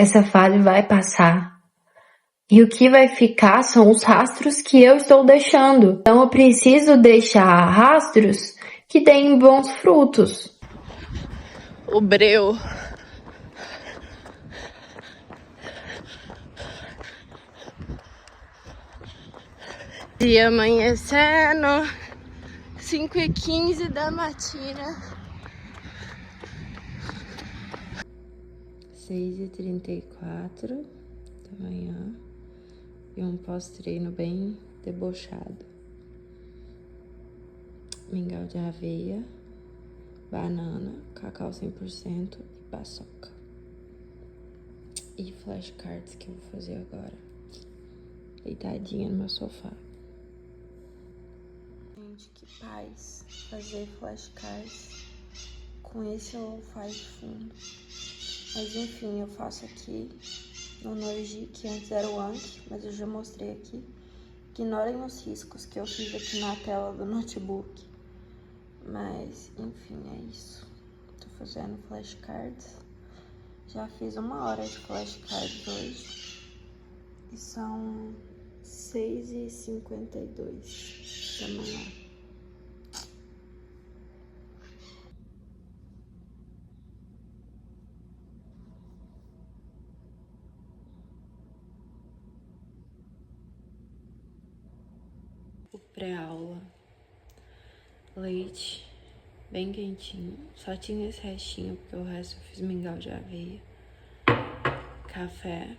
essa fase vai passar. E o que vai ficar são os rastros que eu estou deixando. Então eu preciso deixar rastros que deem bons frutos. O breu. Dia amanhecendo, 5h15 da matina. 6h34 da manhã. E um pós-treino bem debochado. Mingau de aveia, banana, cacau 100% e paçoca. E flashcards que eu vou fazer agora. Deitadinha no meu sofá. Gente, que paz fazer flashcards com esse lo-fi de fundo. Mas enfim, eu faço aqui no Norgi, que antes era o Anki, mas eu já mostrei aqui. Ignorem os riscos que eu fiz aqui na tela do notebook. Mas, enfim, é isso. Tô fazendo flashcards. Já fiz 1 hora de flashcards hoje. E são 6h52 da manhã. O pré-aula. Leite bem quentinho. Só tinha esse restinho, porque o resto eu fiz mingau de aveia. Café.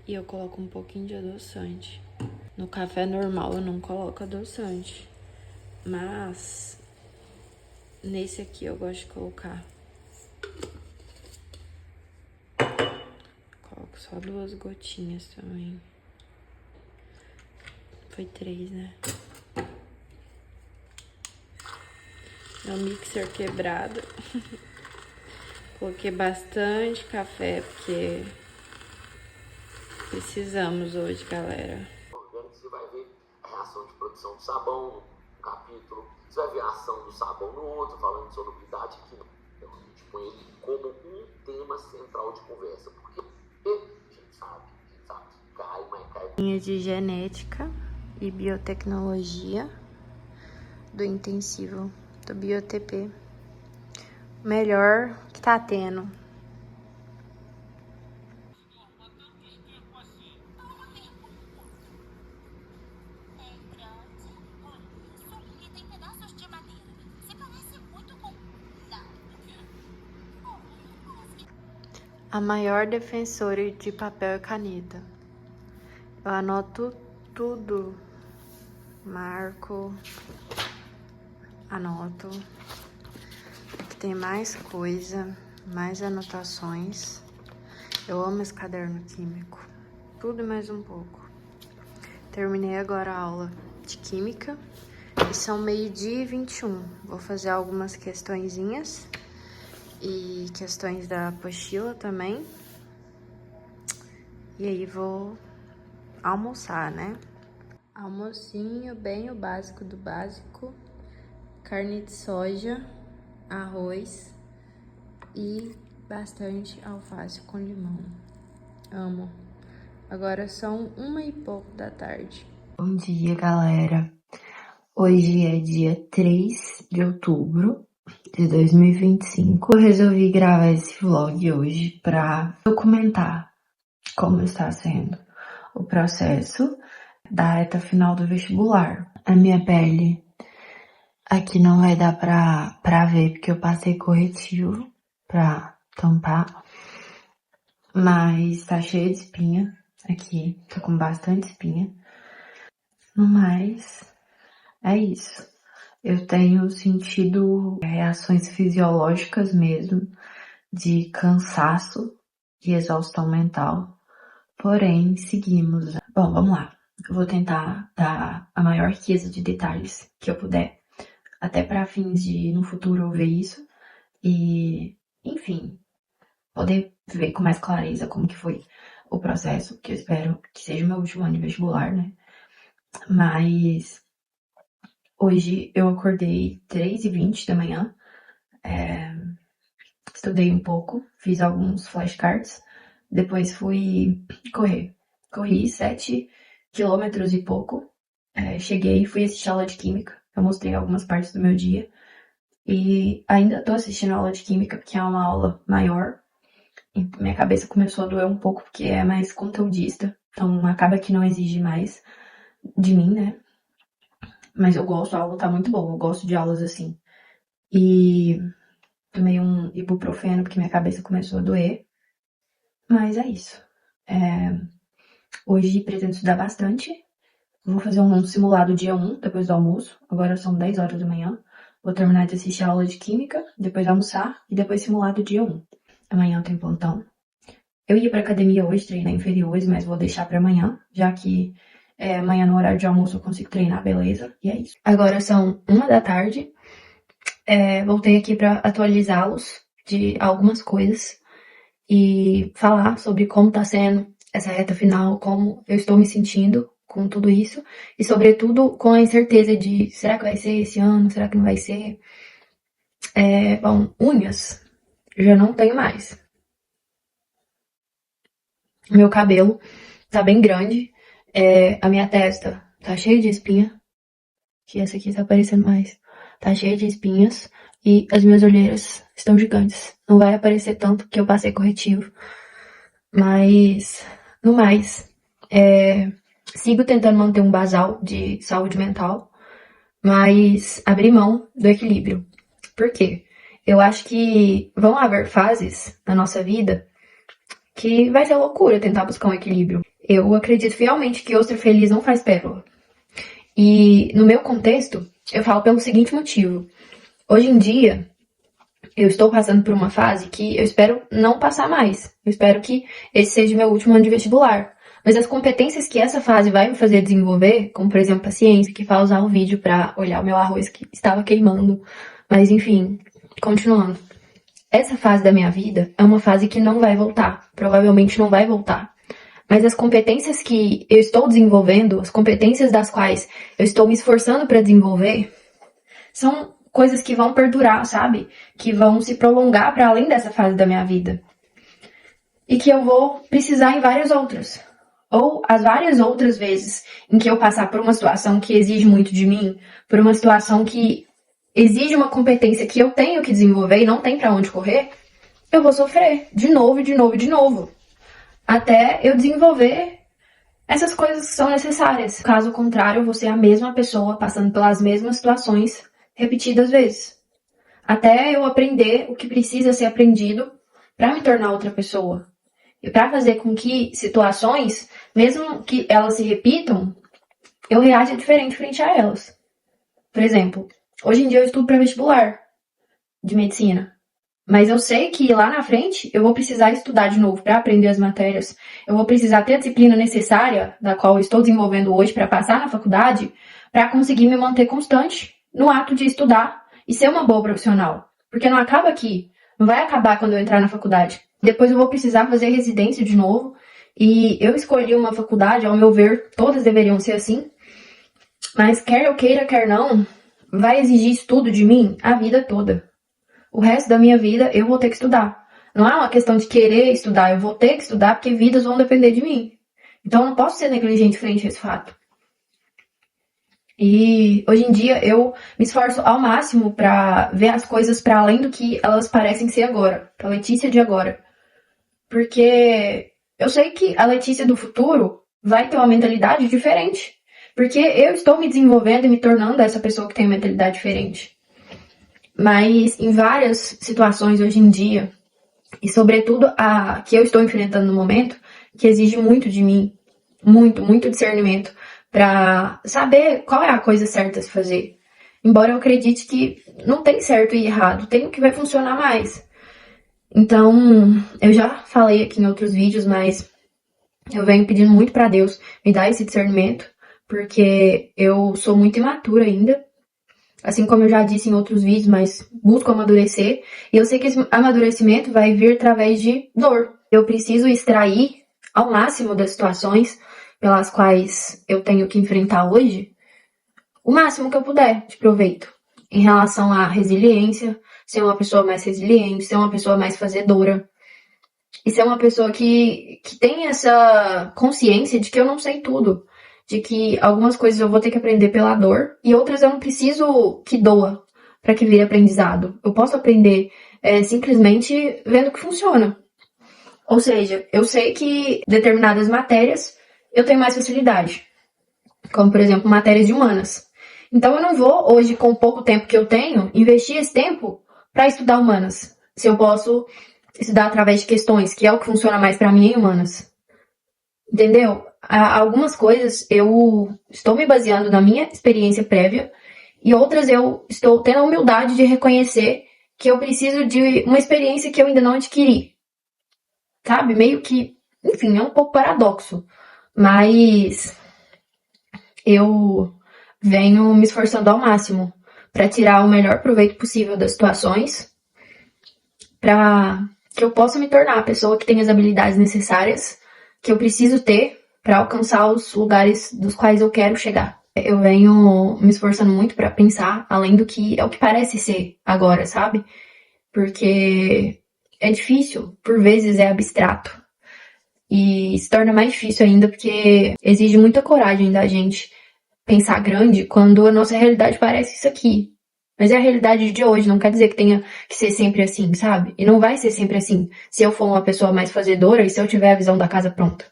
E eu coloco um pouquinho de adoçante. No café normal eu não coloco adoçante. Mas nesse aqui eu gosto de colocar. Coloco só 2 gotinhas também. Foi 3, né? Meu mixer quebrado. Coloquei bastante café, porque precisamos hoje, galera. Você vai ver a reação de produção do sabão no capítulo, você vai ver a ação do sabão no outro, falando de solubilidade aqui. Então, a gente põe ele como um tema central de conversa, porque a gente sabe que cai, mas cai. Linha de genética e biotecnologia do intensivo do BioTP. Melhor que tá tendo. A maior defensora de papel e caneta. Eu anoto tudo. Marco. Anoto. Aqui tem mais coisa, mais anotações. Eu amo esse caderno químico. Tudo e mais um pouco. Terminei agora a aula de química. E são 12h21. Vou fazer algumas questõezinhas. E questões da apostila também. E aí vou almoçar, né? Almocinho, bem o básico do básico. Carne de soja, arroz e bastante alface com limão. Amo. Agora são 1h e pouco da tarde. Bom dia, galera. Hoje é dia 3 de outubro de 2025. Eu resolvi gravar esse vlog hoje para documentar como está sendo o processo da reta final do vestibular. A minha pele aqui não vai dar pra ver, porque eu passei corretivo pra tampar, mas tá cheia de espinha aqui, tô com bastante espinha. No mais, é isso. Eu tenho sentido reações fisiológicas mesmo, de cansaço e exaustão mental, porém seguimos. Bom, vamos lá. Eu vou tentar dar a maior riqueza de detalhes que eu puder, até para fins de no futuro eu ver isso e, enfim, poder ver com mais clareza como que foi o processo, que eu espero que seja o meu último ano de vestibular, né? Mas hoje eu acordei 3h20 da manhã, estudei um pouco, fiz alguns flashcards Depois fui correr. Corri 7 quilômetros e pouco. Cheguei e fui assistir aula de química. Eu mostrei algumas partes do meu dia. E ainda tô assistindo a aula de química, porque é uma aula maior. E minha cabeça começou a doer um pouco, porque é mais conteudista. Então acaba que não exige mais de mim, né? Mas eu gosto, a aula tá muito boa. Eu gosto de aulas assim. E tomei um ibuprofeno, porque minha cabeça começou a doer. Mas é isso. Hoje pretendo estudar bastante. Vou fazer um simulado dia 1, depois do almoço. Agora são 10 horas da manhã. Vou terminar de assistir a aula de química, depois almoçar e depois simulado dia 1. Amanhã tem plantão. Eu ia pra academia hoje, treinar inferiores, mas vou deixar pra amanhã, já que amanhã no horário de almoço eu consigo treinar, beleza? E é isso. Agora são 1 da tarde. Voltei aqui pra atualizá-los de algumas coisas e falar sobre como tá sendo essa reta final, como eu estou me sentindo com tudo isso e, sobretudo, com a incerteza de será que vai ser esse ano, será que não vai ser? Bom, unhas, já não tenho mais. Meu cabelo tá bem grande, a minha testa tá cheia de espinha, que essa aqui tá aparecendo mais, tá cheia de espinhas e as minhas olheiras estão gigantes. Não vai aparecer tanto porque eu passei corretivo, mas no mais, sigo tentando manter um basal de saúde mental, mas abrir mão do equilíbrio. Por quê? Eu acho que vão haver fases na nossa vida que vai ser loucura tentar buscar um equilíbrio. Eu acredito fielmente que ostra feliz não faz pérola. E no meu contexto, eu falo pelo seguinte motivo. Hoje em dia, eu estou passando por uma fase que eu espero não passar mais. Eu espero que esse seja meu último ano de vestibular. Mas as competências que essa fase vai me fazer desenvolver, como por exemplo paciência, que vai usar o vídeo para olhar o meu arroz que estava queimando. Mas enfim, continuando. Essa fase da minha vida é uma fase que não vai voltar. Provavelmente não vai voltar. Mas as competências que eu estou desenvolvendo, as competências das quais eu estou me esforçando para desenvolver, são coisas que vão perdurar, sabe? Que vão se prolongar para além dessa fase da minha vida. E que eu vou precisar em várias outras. Ou as várias outras vezes em que eu passar por uma situação que exige muito de mim, por uma situação que exige uma competência que eu tenho que desenvolver e não tem para onde correr, eu vou sofrer de novo, de novo, de novo. Até eu desenvolver essas coisas que são necessárias. Caso contrário, eu vou ser a mesma pessoa passando pelas mesmas situações repetidas vezes. Até eu aprender o que precisa ser aprendido para me tornar outra pessoa. E para fazer com que situações, mesmo que elas se repitam, eu reaja diferente frente a elas. Por exemplo, hoje em dia eu estudo para vestibular de medicina. Mas eu sei que lá na frente eu vou precisar estudar de novo para aprender as matérias. Eu vou precisar ter a disciplina necessária, da qual eu estou desenvolvendo hoje para passar na faculdade, para conseguir me manter constante no ato de estudar e ser uma boa profissional. Porque não acaba aqui. Não vai acabar quando eu entrar na faculdade. Depois eu vou precisar fazer residência de novo. E eu escolhi uma faculdade, ao meu ver, todas deveriam ser assim. Mas quer eu queira, quer não, vai exigir estudo de mim a vida toda. O resto da minha vida eu vou ter que estudar. Não é uma questão de querer estudar, eu vou ter que estudar porque vidas vão depender de mim. Então eu não posso ser negligente frente a esse fato. E hoje em dia eu me esforço ao máximo para ver as coisas para além do que elas parecem ser agora, para a Letícia de agora. Porque eu sei que a Letícia do futuro vai ter uma mentalidade diferente. Porque eu estou me desenvolvendo e me tornando essa pessoa que tem uma mentalidade diferente. Mas em várias situações hoje em dia, e sobretudo a que eu estou enfrentando no momento, que exige muito de mim, muito discernimento, para saber qual é a coisa certa a se fazer. Embora eu acredite que não tem certo e errado, tem o que vai funcionar mais. Então, eu já falei aqui em outros vídeos, mas eu venho pedindo muito para Deus me dar esse discernimento, porque eu sou muito imatura ainda. Assim como eu já disse em outros vídeos, mas busco amadurecer. E eu sei que esse amadurecimento vai vir através de dor. Eu preciso extrair ao máximo das situações pelas quais eu tenho que enfrentar hoje, o máximo que eu puder de proveito. Em relação à resiliência, ser uma pessoa mais resiliente, ser uma pessoa mais fazedora. e ser uma pessoa que tem essa consciência de que eu não sei tudo. De que algumas coisas eu vou ter que aprender pela dor e outras eu não preciso que doa para que vire aprendizado. Eu posso aprender simplesmente vendo que funciona. Ou seja, eu sei que determinadas matérias eu tenho mais facilidade. Como, por exemplo, matérias de humanas. Então eu não vou, hoje, com o pouco tempo que eu tenho, investir esse tempo para estudar humanas. Se eu posso estudar através de questões, que é o que funciona mais para mim em humanas. Entendeu? Algumas coisas eu estou me baseando na minha experiência prévia e outras eu estou tendo a humildade de reconhecer que eu preciso de uma experiência que eu ainda não adquiri. Sabe? Meio que, enfim, é um pouco paradoxo. Mas eu venho me esforçando ao máximo para tirar o melhor proveito possível das situações, para que eu possa me tornar a pessoa que tem as habilidades necessárias que eu preciso ter para alcançar os lugares dos quais eu quero chegar. Eu venho me esforçando muito para pensar além do que é o que parece ser agora, sabe? Porque é difícil, por vezes é abstrato. E se torna mais difícil ainda porque exige muita coragem da gente pensar grande quando a nossa realidade parece isso aqui. Mas é a realidade de hoje, não quer dizer que tenha que ser sempre assim, sabe? E não vai ser sempre assim se eu for uma pessoa mais fazedora e se eu tiver a visão da casa pronta.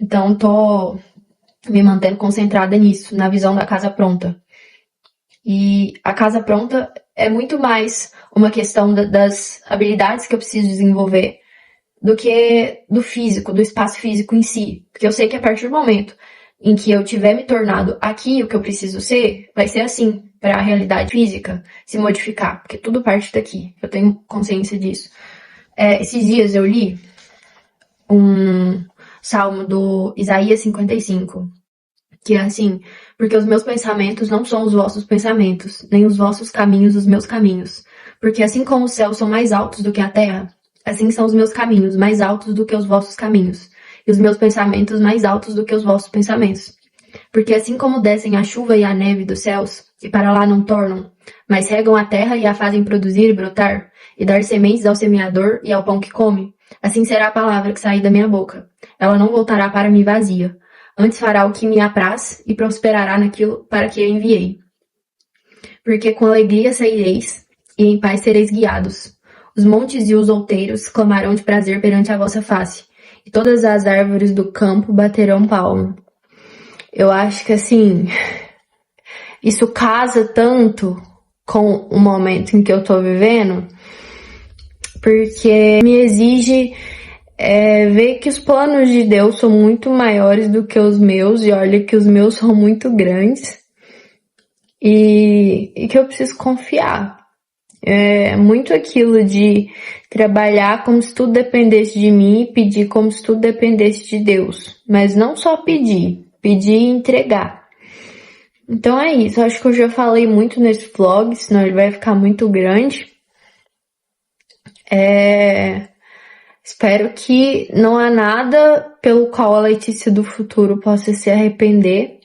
Então, tô me mantendo concentrada nisso, na visão da casa pronta. E a casa pronta é muito mais uma questão das habilidades que eu preciso desenvolver do que do físico, do espaço físico em si. Porque eu sei que a partir do momento em que eu tiver me tornado aqui o que eu preciso ser, vai ser assim, para a realidade física se modificar. Porque tudo parte daqui. Eu tenho consciência disso. Esses dias eu li um salmo do Isaías 55, que é assim: porque os meus pensamentos não são os vossos pensamentos, nem os vossos caminhos os meus caminhos. Porque assim como os céus são mais altos do que a terra, assim são os meus caminhos mais altos do que os vossos caminhos, e os meus pensamentos mais altos do que os vossos pensamentos. Porque assim como descem a chuva e a neve dos céus, e para lá não tornam, mas regam a terra e a fazem produzir e brotar, e dar sementes ao semeador e ao pão que come, assim será a palavra que sair da minha boca. Ela não voltará para mim vazia, antes fará o que me apraz e prosperará naquilo para que eu enviei. Porque com alegria saireis, e em paz sereis guiados. Os montes e os outeiros clamarão de prazer perante a vossa face, e todas as árvores do campo baterão palma. Eu acho que assim, isso casa tanto com o momento em que eu tô vivendo, porque me exige ver que os planos de Deus são muito maiores do que os meus, e olha que os meus são muito grandes, e que eu preciso confiar. É muito aquilo de trabalhar como se tudo dependesse de mim e pedir como se tudo dependesse de Deus. Mas não só pedir e entregar. Então é isso, acho que eu já falei muito nesse vlog, senão ele vai ficar muito grande. Espero que não há nada pelo qual a Letícia do futuro possa se arrepender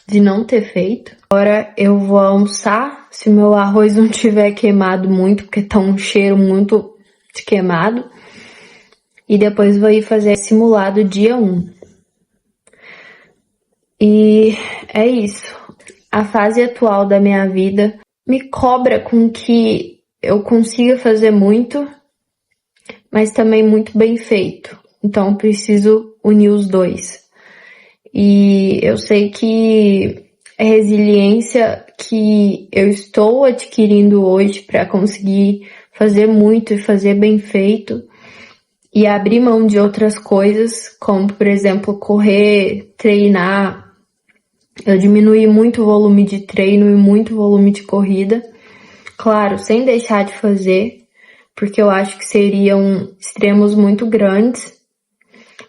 de não ter feito. Agora eu vou almoçar, se meu arroz não tiver queimado muito, porque tá um cheiro muito de queimado. E depois vou ir fazer simulado dia 1. E é isso. A fase atual da minha vida me cobra com que eu consiga fazer muito, mas também muito bem feito. Então eu preciso unir os dois. E eu sei que a resiliência que eu estou adquirindo hoje para conseguir fazer muito e fazer bem feito e abrir mão de outras coisas, como por exemplo correr, treinar. Eu diminuí muito o volume de treino e muito o volume de corrida. Claro, sem deixar de fazer, porque eu acho que seriam extremos muito grandes.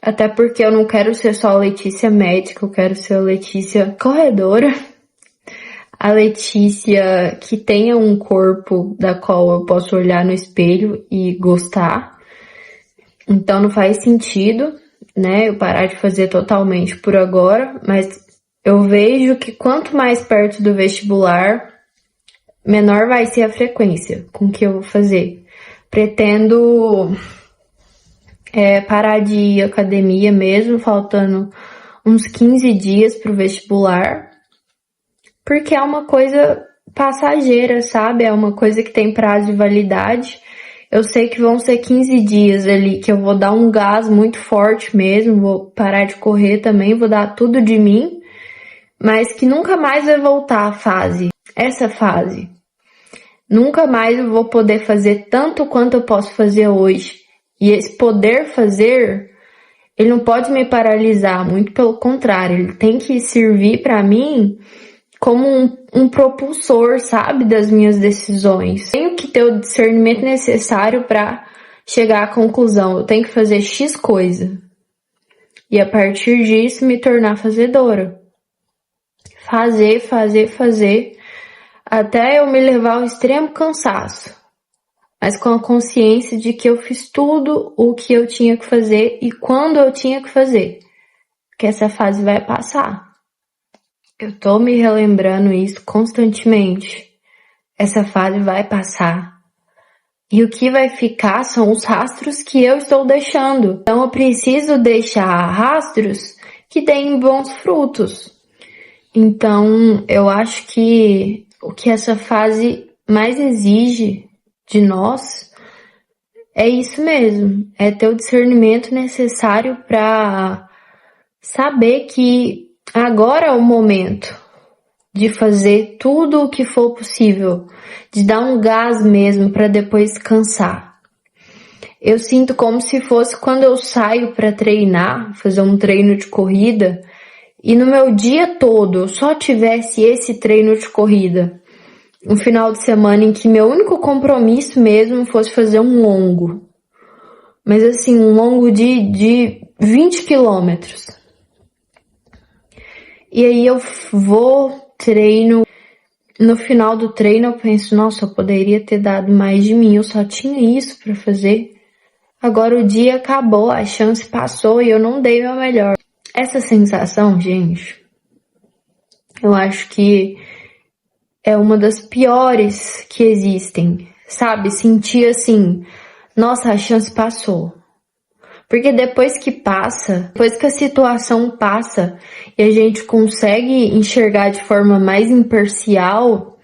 Até porque eu não quero ser só a Letícia médica, eu quero ser a Letícia corredora. A Letícia que tenha um corpo da qual eu posso olhar no espelho e gostar. Então não faz sentido, né, eu parar de fazer totalmente por agora, mas eu vejo que quanto mais perto do vestibular, menor vai ser a frequência com que eu vou fazer. Pretendo parar de ir à academia mesmo, faltando uns 15 dias pro vestibular, porque é uma coisa passageira, sabe? É uma coisa que tem prazo de validade. Eu sei que vão ser 15 dias ali, que eu vou dar um gás muito forte mesmo, vou parar de correr também, vou dar tudo de mim, mas que nunca mais vai voltar a fase, essa fase. Nunca mais eu vou poder fazer tanto quanto eu posso fazer hoje. E esse poder fazer, ele não pode me paralisar, muito pelo contrário, ele tem que servir para mim como um propulsor, sabe, das minhas decisões. Tenho que ter o discernimento necessário para chegar à conclusão. Eu tenho que fazer X coisa. E a partir disso me tornar fazedora. Fazer, até eu me levar ao extremo cansaço. Mas com a consciência de que eu fiz tudo o que eu tinha que fazer e quando eu tinha que fazer. Que essa fase vai passar. Eu tô me relembrando isso constantemente. Essa fase vai passar. E o que vai ficar são os rastros que eu estou deixando. Então eu preciso deixar rastros que deem bons frutos. Então eu acho que o que essa fase mais exige de nós é isso mesmo. É ter o discernimento necessário para saber que agora é o momento de fazer tudo o que for possível, de dar um gás mesmo para depois cansar. Eu sinto como se fosse quando eu saio para treinar, fazer um treino de corrida, e no meu dia todo eu só tivesse esse treino de corrida. Um final de semana em que meu único compromisso mesmo fosse fazer um longo. Mas assim, um longo de 20 quilômetros. E aí eu vou, treino. No final do treino eu penso, nossa, eu poderia ter dado mais de mim. Eu só tinha isso pra fazer. Agora o dia acabou, a chance passou e eu não dei meu melhor. Essa sensação, gente, eu acho que é uma das piores que existem. Sabe? Sentir assim, nossa, a chance passou. Porque depois que passa, depois que a situação passa e a gente consegue enxergar de forma mais imparcial,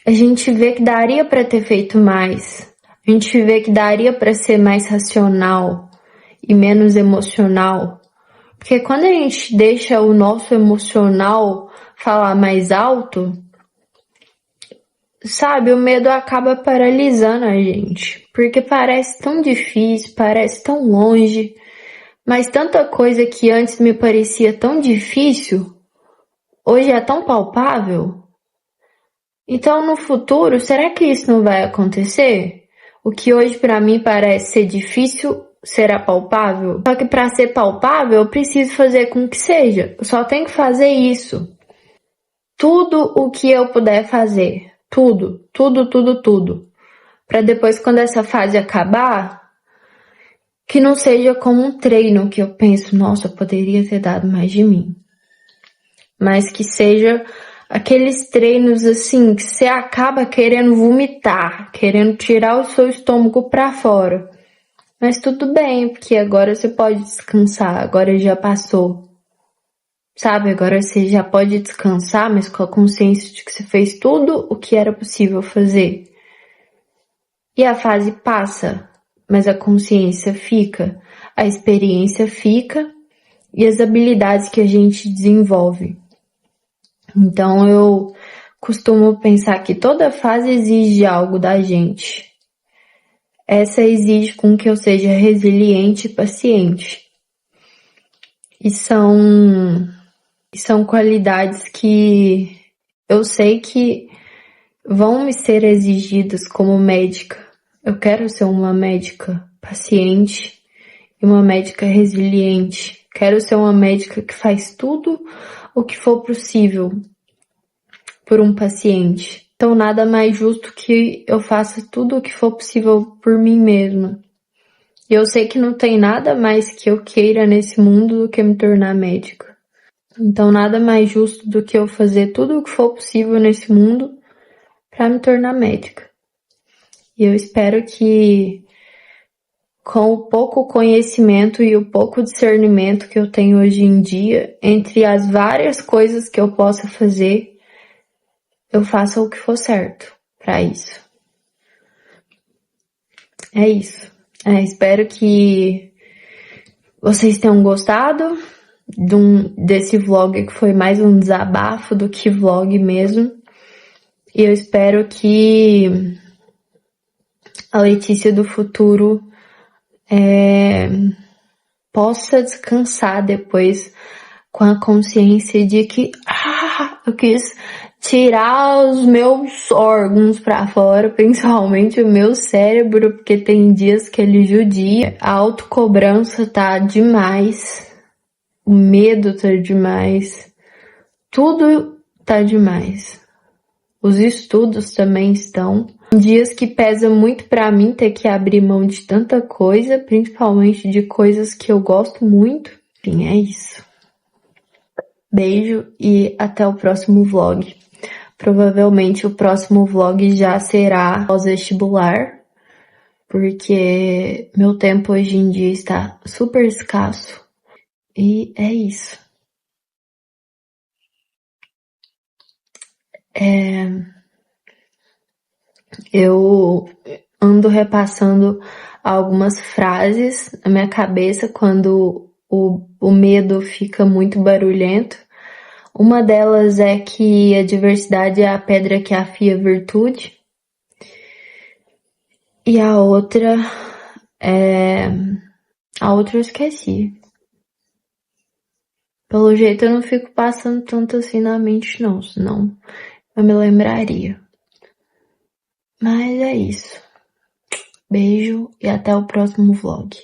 a gente vê que daria para ter feito mais. A gente vê que daria para ser mais racional e menos emocional. Porque quando a gente deixa o nosso emocional falar mais alto, sabe, o medo acaba paralisando a gente, porque parece tão difícil, parece tão longe, mas tanta coisa que antes me parecia tão difícil, hoje é tão palpável. Então no futuro, será que isso não vai acontecer? O que hoje para mim parece ser difícil será palpável? Só que para ser palpável eu preciso fazer com que seja, eu só tenho que fazer isso. Tudo o que eu puder fazer. Tudo. Pra depois, quando essa fase acabar, que não seja como um treino que eu penso, nossa, eu poderia ter dado mais de mim. Mas que seja aqueles treinos assim, que você acaba querendo vomitar, querendo tirar o seu estômago pra fora. Mas tudo bem, porque agora você pode descansar, agora já passou. Sabe, agora você já pode descansar, mas com a consciência de que você fez tudo o que era possível fazer. E a fase passa, mas a consciência fica, a experiência fica e as habilidades que a gente desenvolve. Então eu costumo pensar que toda fase exige algo da gente. Essa exige com que eu seja resiliente e paciente. E são qualidades que eu sei que vão me ser exigidas como médica. Eu quero ser uma médica paciente e uma médica resiliente. Quero ser uma médica que faz tudo o que for possível por um paciente. Então nada mais justo que eu faça tudo o que for possível por mim mesma. E eu sei que não tem nada mais que eu queira nesse mundo do que me tornar médica. Então nada mais justo do que eu fazer tudo o que for possível nesse mundo para me tornar médica. E eu espero que com o pouco conhecimento e o pouco discernimento que eu tenho hoje em dia, entre as várias coisas que eu possa fazer, eu faço o que for certo para isso. É isso. Espero que vocês tenham gostado desse vlog, que foi mais um desabafo do que vlog mesmo. E eu espero que a Letícia do futuro possa descansar depois com a consciência de que eu quis tirar os meus órgãos pra fora, principalmente o meu cérebro, porque tem dias que ele judia. A autocobrança tá demais, o medo tá demais, tudo tá demais. Os estudos também estão. Dias que pesa muito pra mim ter que abrir mão de tanta coisa, principalmente de coisas que eu gosto muito. Enfim, é isso. Beijo e até o próximo vlog. Provavelmente o próximo vlog já será pós-vestibular, porque meu tempo hoje em dia está super escasso. E é isso. Eu ando repassando algumas frases na minha cabeça quando o medo fica muito barulhento. Uma delas é que a diversidade é a pedra que afia a virtude. E a outra eu esqueci. Pelo jeito eu não fico passando tanto assim na mente não, senão eu me lembraria. Mas é isso. Beijo e até o próximo vlog.